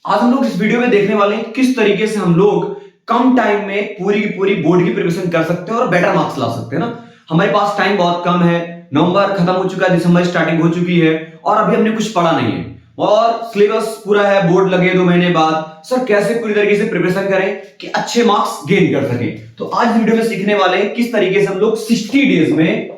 आज हम लोग इस वीडियो में देखने वाले हैं किस तरीके से हम लोग कम टाइम में पूरी की पूरी बोर्ड की प्रिपरेशन कर सकते हैं और बेटर मार्क्स ला सकते हैं ना। हमारे पास टाइम बहुत कम है, नवंबर खत्म हो चुका है, दिसंबर स्टार्टिंग हो चुकी है और अभी हमने कुछ पढ़ा नहीं है और सिलेबस पूरा है, बोर्ड लगे 2 महीने बाद। सर कैसे पूरी तरीके से प्रिपरेशन करें कि अच्छे मार्क्स गेन कर सके। तो आज वीडियो में सीखने वाले हैं किस तरीके से हम लोग 60 डेज में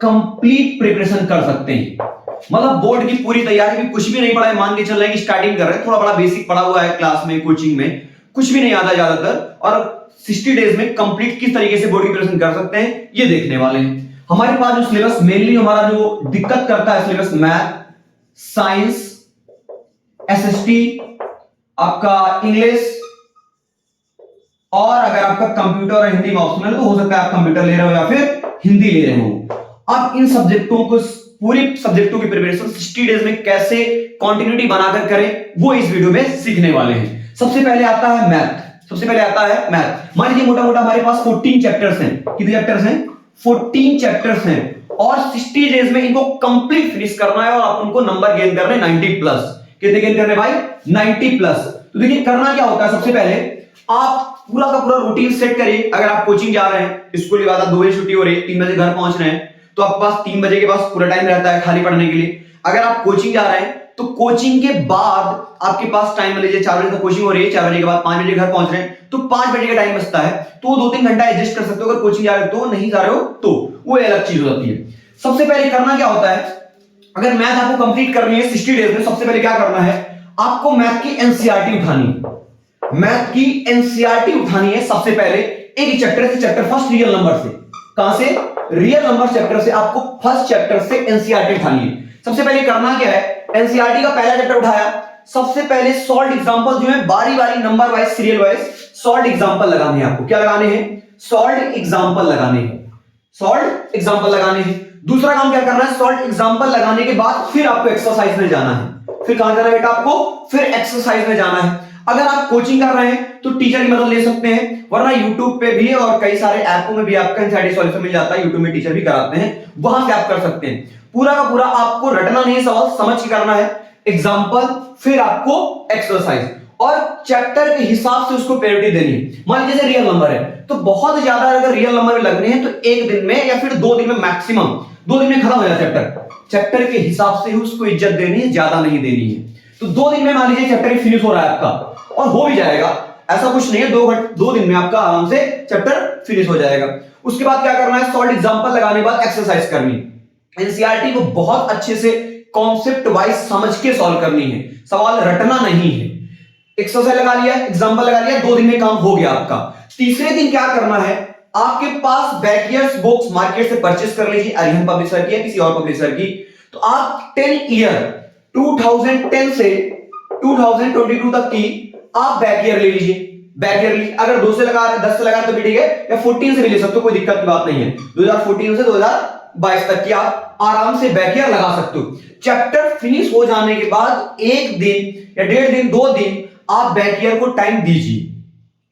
कंप्लीट प्रिपरेशन कर सकते हैं। मतलब बोर्ड की पूरी तैयारी भी कुछ भी नहीं पढ़ा है, मान के चल रहे हैं कि स्टार्टिंग कर रहे हैं, थोड़ा बड़ा बेसिक पढ़ा हुआ है क्लास में, कोचिंग में, कुछ भी नहीं आता ज्यादातर, और 60 डेज में कंप्लीट किस तरीके से बोर्ड की प्रिपरेशन कर सकते हैं ये देखने वाले हैं। हमारे पास जो सिलेबस मेनली हमारा जो दिक्कत करता है सिलेबस, मैथ, साइंस, एसएसटी, आपका इंग्लिश और अगर आपका कंप्यूटर और हिंदी में ऑप्शनल तो हो सकता है आप कंप्यूटर ले रहे हो या फिर हिंदी ले रहे हो। आप इन सब्जेक्टों को, पूरी सब्जेक्टों की प्रिपरेशन 60 डेज में कैसे कंटिन्यूटी बनाकर करें वो इस वीडियो में सीखने वाले हैं। सबसे पहले आता है मैथ। मान लीजिए मोटा मोटा हमारे पास 14 चैप्टर्स हैं। कितने चैप्टर्स हैं? 14 चैप्टर्स हैं और 60 डेज में इनको कंप्लीट फिनिश करना है और आप उनको नंबर गेन करने 90 प्लस। कितने गेन करने भाई? 90 प्लस। तो देखिए करना क्या होता है, सबसे पहले आप पूरा का पूरा रूटीन सेट करिए। अगर आप कोचिंग जा रहे हैं, स्कूल के बाद 2 बजे छुट्टी हो रही है, 3 बजे घर पहुंच रहे हैं, तो आपके पास 3 बजे के पास पूरा टाइम रहता है खाली पढ़ने के लिए। अगर आप कोचिंग जा रहे हैं तो कोचिंग के बाद आपके पास टाइम, मान लीजिए 4 बजे तक कोचिंग हो रही है, 4 बजे के बाद 5 बजे घर पहुंच रहे हैं, तो 5 बजे का टाइम बचता है, तो 2-3 घंटा एडजस्ट कर सकते हो। अगर कोचिंग जा रहे हो तो, नहीं जा रहे हो तो वो अलग चीज होती है। सबसे पहले करना क्या होता है, अगर मैथ आपको कंप्लीट करनी है 60 डेज में, सबसे पहले क्या करना है, आपको मैथ की एनसीईआरटी उठानी है। मैथ की एनसीईआरटी उठानी है सबसे पहले, एक चैप्टर से, चैप्टर फर्स्ट रियल नंबर से। कहां से? रियल नंबर चैप्टर से आपको फर्स्ट चैप्टर से एनसीईआरटी उठानी है। सबसे पहले करना क्या है, एनसीईआरटी का पहला चैप्टर उठाया, सबसे पहले सॉल्व एग्जांपल जो है बारी बारी number wise serial wise solve example लगाने हैं। आपको क्या लगाने हैं? सॉल्व एग्जांपल लगाने हैं। सॉल्व एग्जांपल लगाने हैं। दूसरा काम क्या करना है, सॉल्व एग्जांपल लगाने के बाद फिर आपको एक्सरसाइज में जाना है। फिर कहां जाना है बेटा? आपको फिर एक्सरसाइज में जाना है। अगर आप कोचिंग कर रहे हैं तो टीचर की मदद ले सकते हैं, वरना यूट्यूब पे भी और कई सारे ऐपों में भी आपका एनसीईआरटी सॉल्यूशन मिल जाता है। यूट्यूब में टीचर भी कराते हैं, वहां से आप कर सकते हैं। पूरा का पूरा आपको रटना नहीं है, सवाल समझ के करना है। एग्जांपल, फिर आपको एक्सरसाइज और चैप्टर के हिसाब से उसको प्रायोरिटी देनी है। मान लीजिए रियल नंबर है तो बहुत ज्यादा अगर रियल नंबर में लगने हैं तो 1 दिन में या फिर 2 दिन में, मैक्सिमम 2 दिन में खत्म हो जाए चैप्टर। चैप्टर के हिसाब से ही उसको इज्जत देनी है, ज्यादा नहीं देनी है। तो 2 दिन में मान लीजिए चैप्टर फिनिश हो रहा है आपका, और हो भी जाएगा, ऐसा कुछ नहीं है, 2 दिन में आपका आराम से चैप्टर फिनिश हो जाएगा। उसके बाद क्या करना है, सॉल्व एग्जांपल लगाने के बाद एक्सरसाइज करनी है। एनसीईआरटी को बहुत अच्छे से कॉन्सेप्ट वाइज समझ के सॉल्व करनी है, सवाल रटना नहीं है। एक्सरसाइज लगा लिया, एग्जांपल लगा लिया, 2 दिन में काम हो गया आपका। तीसरे दिन क्या करना है, आपके पास बैकइयर्स बुक्स मार्केट से परचेस कर लीजिए, अरिहंत पब्लिशर की या किसी और पब्लिशर की। तो आप 10 ईयर 2010 से 2022 तक की आप बैक ईयर ले लीजिए। बैक ईयर लीजिए, अगर 2 से लगा रहे, 10 से लगा तो भी ठीक है, या 14 से भी ले सकते हो, कोई दिक्कत की बात नहीं है। 2014 से 2022 तक की आप आराम से बैक ईयर लगा सकते हो। चैप्टर फिनिश हो जाने के बाद 1 दिन या 1.5 दिन, 2 दिन आप बैक ईयर को टाइम दीजिए।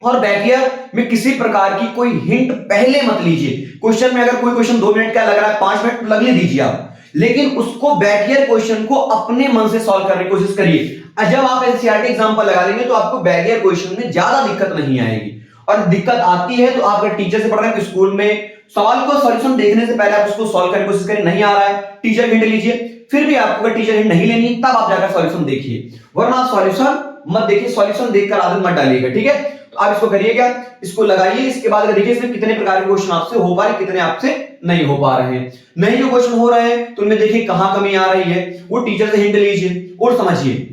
और बैक ईयर में किसी प्रकार की कोई हिंट पहले मत लीजिए। क्वेश्चन में अगर कोई क्वेश्चन 2 मिनट का लग रहा है, 5 मिनट लगने दीजिए आप, लेकिन उसको बैक ईयर क्वेश्चन को अपने मन से सॉल्व करने की कोशिश करिए। जब आप एनसीईआरटी एग्जांपल लगा लेंगे तो आपको बैक ईयर क्वेश्चन में ज्यादा दिक्कत नहीं आएगी। और दिक्कत आती है तो आप अगर टीचर से पढ़ रहे हैं तो स्कूल में सवाल को सॉल्यूशन देखने से पहले आप उसको सॉल्व करने की कोशिश करिए। नहीं आ रहा है, टीचर हिंट लीजिए। फिर भी आपको अगर टीचर हिंट नहीं लेनी तब आप जाकर सॉल्यूशन देखिए, वरना आप सॉल्यूशन मत देखिए, सॉल्यूशन देखकर आदत मत डालिएगा, ठीक है। तो आप इसको करिएगा, इसको लगाइए। इसके बाद देखिए इसमें कितने प्रकार के क्वेश्चन आपसे हो पा रहे, कितने आपसे नहीं हो पा रहे हैं। नहीं जो क्वेश्चन हो रहे हैं तो उनमें देखिए कहां कमी आ रही है, वो टीचर से हिंट लीजिए और समझिए।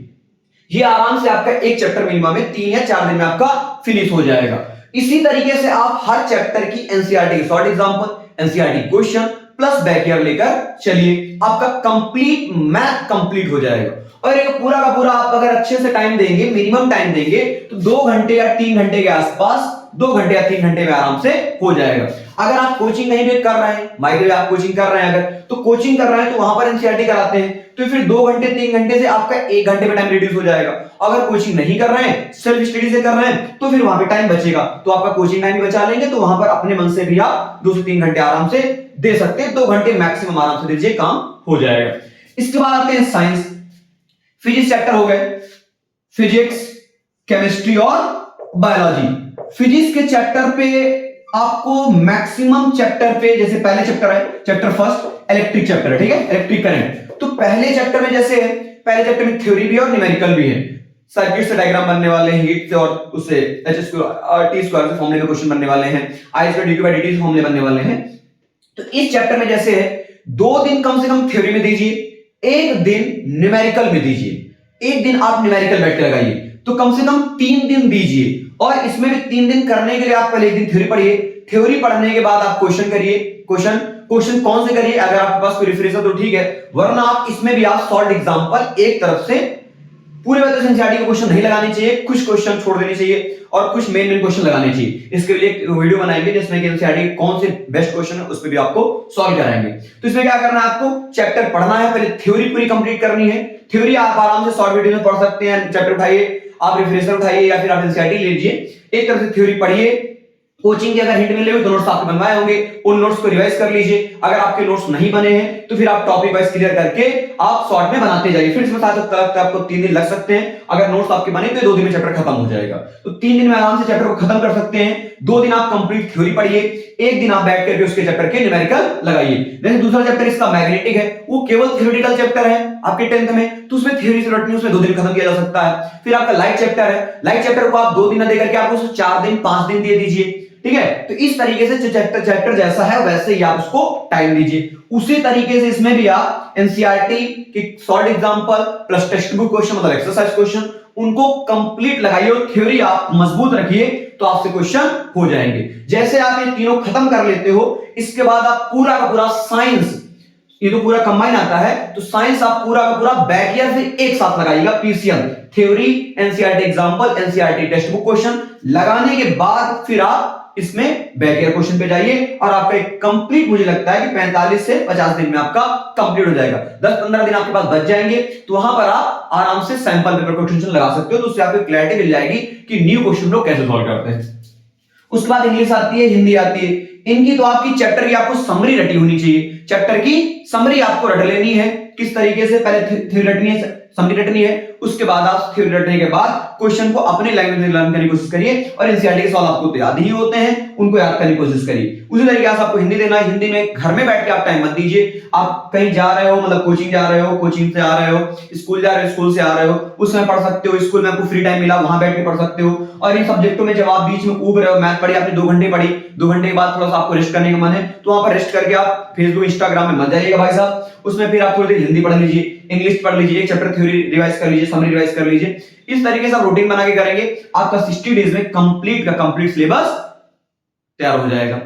ये आराम से आपका एक चैप्टर मिनिमम में 3 या 4 दिन में आपका फिनिश हो जाएगा। इसी तरीके से आप हर चैप्टर की NCERT short example, NCERT question plus back year लेकर चलिए, आपका कंप्लीट मैथ कंप्लीट हो जाएगा। और एक पूरा का पूरा आप अगर अच्छे से टाइम देंगे, मिनिमम टाइम देंगे, तो 2 घंटे या 3 घंटे के आसपास, 2 घंटे या 3 घंटे में आराम से हो जाएगा। अगर आप कोचिंग कहीं भी कर रहे हैं, माइक्रो आप कोचिंग कर रहे हैं, अगर तो कोचिंग कर रहे हैं तो वहां पर एनसीईआरटी कराते हैं, तो फिर 2 घंटे 3 घंटे से आपका 1 घंटे में टाइम रिड्यूस हो जाएगा। अगर कोचिंग नहीं कर रहे हैं, सेल्फ स्टडी से कर रहे हैं, तो फिर वहां पे टाइम बचेगा, तो आपका कोचिंग टाइम भी बचा लेंगे, तो वहां पर अपने मन से भी आप 2 से 3 घंटे आराम से दे सकते हैं। 2 घंटे मैक्सिमम आराम से दीजिए, काम हो जाएगा। इसके बाद आते हैं साइंस। फिजिक्स चैप्टर हो गए, फिजिक्स, केमिस्ट्री और बायोलॉजी। फिजिक्स के चैप्टर पे आपको मैक्सिमम चैप्टर पे, जैसे पहले चैप्टर है, चैप्टर फर्स्ट इलेक्ट्रिक चैप्टर है, ठीक है, इलेक्ट्रिक करंट। तो पहले चैप्टर में जैसे है, पहले चैप्टर में थ्योरी भी है और न्यूमेरिकल भी है। सर्किट से डायग्राम बनने वाले हैं, हीट से और उससे एच स्क्वायर टी स्क्वायर से फॉर्मूले में क्वेश्चन बनने वाले हैं, I square D Q by D T से फॉर्मूले बनने वाले हैं। तो इस चैप्टर में जैसे है 2 दिन कम से कम थ्योरी में दीजिए, 1 दिन न्यूमेरिकल में दीजिए। 1 दिन आप न्यूमेरिकल बैठ के लगाइए, तो कम से कम 3 दिन दीजिए। और इसमें भी 3 दिन करने के लिए आप पहले 1 दिन थ्योरी पढ़िए, थ्योरी पढ़ने के बाद आप क्वेश्चन करिए। क्वेश्चन कौन से करिए, अगर आपके पास कोई रेफरेंस है तो ठीक है, वरना आप इसमें भी आप सॉल्व एग्जांपल एक तरफ से पूरे एनसीईआरटी के क्वेश्चन नहीं लगाने चाहिए, कुछ क्वेश्चन छोड़ देने चाहिए और कुछ मेन क्वेश्चन लगाने चाहिए। इसके लिए एक वीडियो बनाएंगे जिसमें कि एनसीईआरटी कौन से बेस्ट क्वेश्चन है उस पर भी आपको सॉल्व कराएंगे। तो इसमें क्या करना है, आपको चैप्टर पढ़ना है, पहले थ्योरी पूरी कंप्लीट करनी है। थ्योरी आप आराम से शॉर्ट वीडियो में पढ़ सकते हैं, चैप्टर उठाइए, आप रेफरेंस उठाइए या फिर आप एनसीईआरटी लीजिए, एक तरफ से थ्योरी पढ़िए। कोचिंग के अगर हिंट मिले हुए तो नोट्स आपके बनवाए होंगे, उन नोट्स को रिवाइज कर लीजिए। अगर आपके नोट्स नहीं बने हैं तो फिर आप टॉपिक वाइज क्लियर करके आप शॉर्ट में बनाते जाइए। फिर इसमें साथ तक आपको 3 दिन लग सकते हैं। अगर नोट्स आपके बने तो 2 दिन में चैप्टर खत्म हो जाएगा। तो 3 दिन में आराम से चैप्टर को खत्म कर सकते हैं। 2 दिन आप कंप्लीट थ्योरी पढ़िए, 1 दिन आप बैठ करके उसके चैप्टर के न्यूमेरिकल लगाइए। जैसे दूसरा चैप्टर इसका मैग्नेटिक है, वो केवल थ्योरेटिकल चैप्टर है आपके 10th में, तो उसमें थ्योरी से रटनी, उसमें 2 दिन खत्म किया जा सकता है। फिर आपका लाइट चैप्टर है, लाइट चैप्टर को आप 2 दिन न देकर के आप उसको 4 दिन 5 दिन दे दीजिए, ठीक है। तो इस तरीके से चैप्टर जैसा है वैसे ही आप उसको टाइम दीजिए। उसी तरीके से इसमें भी आप एनसीईआरटी की solve example plus text book question मतलब एक्सरसाइज क्वेश्चन उनको कंप्लीट लगाइए और थ्योरी आप मजबूत रखिए, तो आपसे क्वेश्चन हो जाएंगे। जैसे आप ये तीनों खत्म कर लेते हो, इसके बाद आप पूरा का पूरा साइंस, ये तो पूरा कंबाइन आता है, तो साइंस आप पूरा का पूरा बैक ईयर फिर एक साथ लगाइएगा। PCM theory, NCERT example, NCERT text book question लगाने के बाद फिर आप इसमें बैक ईयर क्वेश्चन पे जाइए और आपका एक कंप्लीट, मुझे लगता है कि 45 से 50 दिन में आपका कंप्लीट हो जाएगा। 10-15 दिन आपके पास बच जाएंगे, तो वहां पर आप आराम से सैंपल पेपर क्वेश्चन लगा सकते हो। तो उससे आपको क्लैरिटी मिल जाएगी कि न्यू क्वेश्चन को कैसे सॉल्व करते हैं। उसके बाद इंग्लिश आती है, हिंदी आती है। इनकी तो आपकी चैप्टर की आपको समरी रटी होनी चाहिए, चैप्टर की समरी आपको रट लेनी है। किस तरीके से, पहले थ्योरी रटनी है, समरी रटनी है, उसके बाद आप थ्योरी रटने के बाद क्वेश्चन को अपने लैंग्वेज में लर्न करने की कोशिश करिए। और एनसीईआरटी के सवाल आपको याद ही होते हैं, उनको याद करने की कोशिश करिए। उसी तरीके से आपको हिंदी देना है। हिंदी में घर में बैठ के आप टाइम मत दीजिए। आप कहीं जा रहे हो, मतलब कोचिंग जा रहे हो, कोचिंग से आ रहे हो, स्कूल जा रहे हो, स्कूल से आ रहे हो, उस समय पढ़ सकते हो। स्कूल में आपको फ्री टाइम मिला, वहां बैठ के पढ़ सकते हो। और इन सब्जेक्टों में जब आप बीच में ऊब रहे हो, मैथ पढ़ी आपने 2 घंटे पढ़ी, 2 घंटे के बाद थोड़ा सा आपको रेस्ट करने का मन है, तो वहां पर रेस्ट करके आप फेसबुक इंस्टाग्राम में मत जाइएगा भाई साहब। उसमें फिर आप थोड़ी देर हिंदी पढ़ लीजिए, इंग्लिश पढ़ लीजिए, एक चैप्टर थ्योरी रिवाइज कर लीजिए, समरी रिवाइज कर लीजिए। इस तरीके से आप रूटीन बना के करेंगे, आपका 60 डेज में कंप्लीट का कंप्लीट सिलेबस तैयार हो जाएगा।